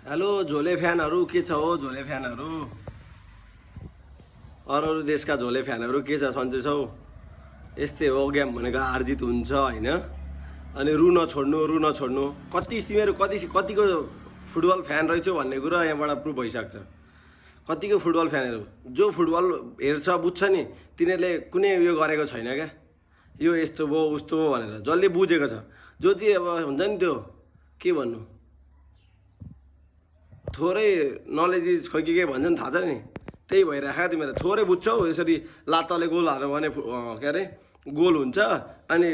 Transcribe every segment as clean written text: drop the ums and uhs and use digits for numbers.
hello झोले फ्यानहरू के छ हो झोले फ्यानहरू अरू अरू देशका झोले फ्यानहरू के छ सन्चै छौ यस्तै हो गेम भनेको हार जित हुन्छ हैन अनि रु नछोड्नु कति तिमीहरू कतिको फुटबल फ्यान रहेछौ भन्ने कुरा यहाँबाट प्रुभ भइसक्छ कतिको फुटबल फ्यानहरू जो फुटबल हेर्छ बुझ्छ नि तिनीहरूले कुनै उयो गरेको छैन क्या यो यस्तो भयो उस्तो हो भनेर जसले बुझेको छ जो चाहिँ अब हुन्छ नि त्यो के भन्नु थोरै नलेज इज खोइ के भन्छ नि थाहा छ नि त्यही भइराख तिमीहरू थोरै बुझ्छौ यसरी लातले गोल हाल्यो भने के अरे गोल हुन्छ अनि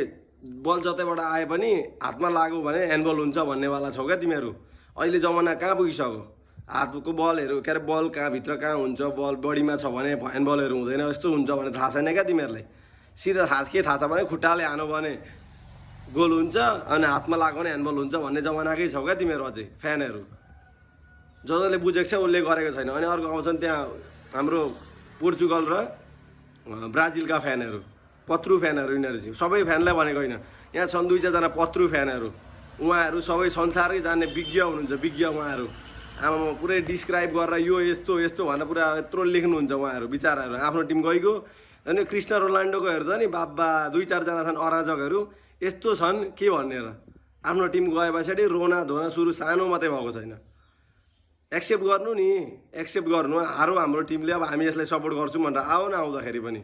बल जतैबाट आए पनि हातमा लाग्यो भने ह्यान्डबल हुन्छ भन्नेवाला छौ क्या तिमीहरू अहिले जमाना कहाँ पुगिसक्यो हातको बलहरू के अरे बल भित्र कहाँ हुन्छ बल बडीमा छ भने ह्यान्डबलहरू हुँदैन यस्तो हुन्छ भने थाहा छैन क्या तिमीहरूलाई सिधा थाहा छ भने खुट्टाले हानो भने गोल हुन्छ अनि हातमा लाग्यो भने ह्यान्डबल हुन्छ भन्ने जमानाकै छौ क्या तिमीहरू अझै फ्यानहरू जसले बुझेको छ उसले गरेको छैन अनि अर्को आउँछन् त्यहाँ हाम्रो पोर्चुगल र ब्राजिलका फ्यानहरू पत्रु फ्यानहरू यिनीहरू चाहिँ सबै फ्यानलाई भनेको होइन यहाँ छन् 2-4 जना पत्रु फ्यानहरू उहाँहरू सबै संसारै जान्ने विज्ञ हुनुहुन्छ विज्ञ उहाँहरू आमा पुरै डिस्क्राइब गरेर यो यस्तो यस्तो भनेर पुरा यत्रो लेख्नुहुन्छ उहाँहरू विचारहरू आफ्नो टिम गइगयो अनि क्रिस्टियानो रोनाल्डोको हेर्छ नि बाबा 2-4 जना छन् अराजकहरू यस्तो छन् के भन्ने र आफ्नो टिम गए पछाडि रोना धोना सुरु सानो मात्रै भएको छैन एक्सेप्ट गर्नु नि एक्सेप्ट गर्नु हारो हाम्रो टिमले अब हामी यसलाई सपोर्ट गर्छौँ भनेर आऊ न आउँदाखेरि पनि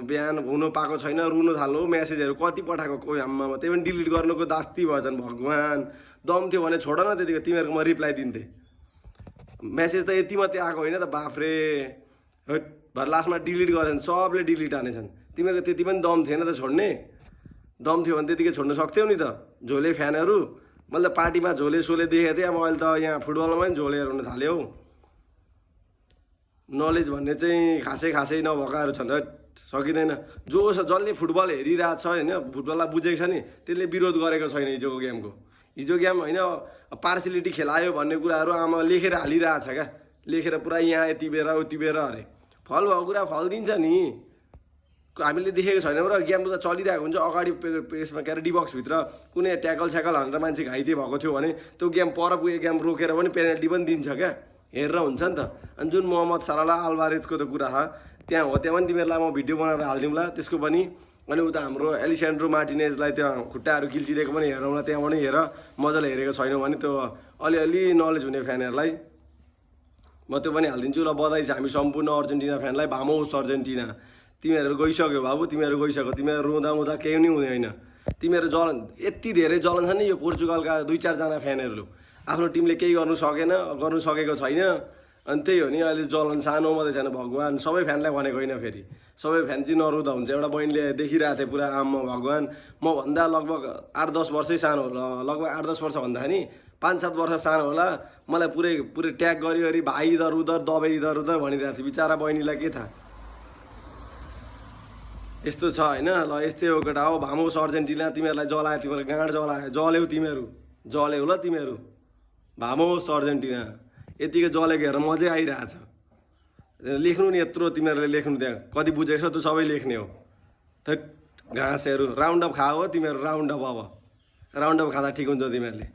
बिहान हुनु पाएको छैन रुनु थाल्नु मेसेजहरू कति पठाएको कोही आम्मामा त्यही पनि डिलिट गर्नुको दास्ती भएछन् भगवान् दम थियो भने छोड न त्यतिको तिमीहरूको म रिप्लाई दिन्थेँ मेसेज त यति मात्रै आएको होइन त बाफ्रे भर लास्टमा डिलिट गरेछन् सबले डिलिट हानेछन् तिमीहरूको त्यति पनि दम थिएन त छोड्ने दम थियो भने त्यतिकै छोड्न सक्थ्यौ नि त झोले फ्यानहरू मैले त पार्टीमा झोले सोले देखेको थिएँ अब अहिले त यहाँ फुटबलमा पनि झोलेहरू हुन थाल्यो हौ नलेज भन्ने चाहिँ खासै नभएकाहरू छन् र सकिँदैन जसले फुटबल हेरिरहेको छ होइन फुटबललाई बुझेको छ नि त्यसले विरोध गरेको छैन हिजोको गेमको हिजो गेम होइन पार्सिलिटी खेलायो भन्ने कुराहरू आमा लेखेर हालिरहेछ क्या लेखेर पुरा यहाँ यति बेर उति बेर अरे फल भएको कुरा फल दिन्छ नि हामीले देखेको छैनौँ र गेम त चलिरहेको हुन्छ अगाडि यसमा के अरे डिबक्सभित्र कुनै ट्याकल स्याकल हानेर मान्छे घाइते भएको थियो भने त्यो गेम पर पुगेको गेम रोकेर पनि पेनल्टी पनि दिन्छ क्या हेरेर हुन्छ नि त अनि जुन मोहम्मद सलाह अल्भारेजको त कुरा छ त्यहाँ हो त्यहाँ पनि तिमीहरूलाई म भिडियो बनाएर हालिदिउँला त्यसको पनि अनि उता हाम्रो एलिसेन्ड्रो मार्टिनेजलाई त्यहाँ खुट्टाहरू किल्चिदिएको पनि हेरौँला त्यहाँ पनि हेर मजाले हेरेको छैनौँ भने त्यो अलिअलि नलेज हुने फ्यानहरूलाई म त्यो पनि हालिदिन्छु ल बधाई छ हामी सम्पूर्ण अर्जेन्टिना फ्यानलाई भामोस अर्जेन्टिना तिमीहरू गइसक्यो बाबु तिमीहरू गइसक्यो तिमीहरू रुँदा केही पनि हुने होइन तिमीहरू जलन यति धेरै जलन छ नि यो पोर्चुगलका 2-4 जना फ्यानहरू आफ्नो टिमले केही गर्नु सकेको छैन अनि त्यही हो नि अहिले जलन सानो मात्रै छैन भगवान् सबै फ्यानलाई भनेको होइन फेरि सबै फ्यान चाहिँ नरुँदा हुन्छ एउटा बहिनीले देखिरहेको थियो पुरा आम्मा भगवान् म भन्दा लगभग 8-10 वर्षै सानो होला लगभग 8-10 वर्ष भन्दाखेरि 5-7 वर्ष सानो होला मलाई पुरै ट्याग गरी भाइ इधर उधर दबाई इधर उधर भनिरहेको थियो बिचारा बहिनीलाई के थाहा यस्तो छ होइन ल यस्तै हो केटा हो भामोस अर्जेन्टिना तिमीहरूलाई जलायो तिमीहरू गाँड जल्यौ तिमीहरू जल्यौ ल तिमीहरू भामोस अर्जेन्टिना यतिकै जलेको हेरेर मजै आइरहेछ लेख्नु नि यत्रो तिमीहरूले लेख्नु त्यहाँ कति बुझेको छ त्यो सबै लेख्ने हो थैट घाँसहरू राउन्ड अप खाऊ हो तिमीहरू राउन्ड अप अब राउन्ड अप खाँदा ठिक हुन्छ तिमीहरूले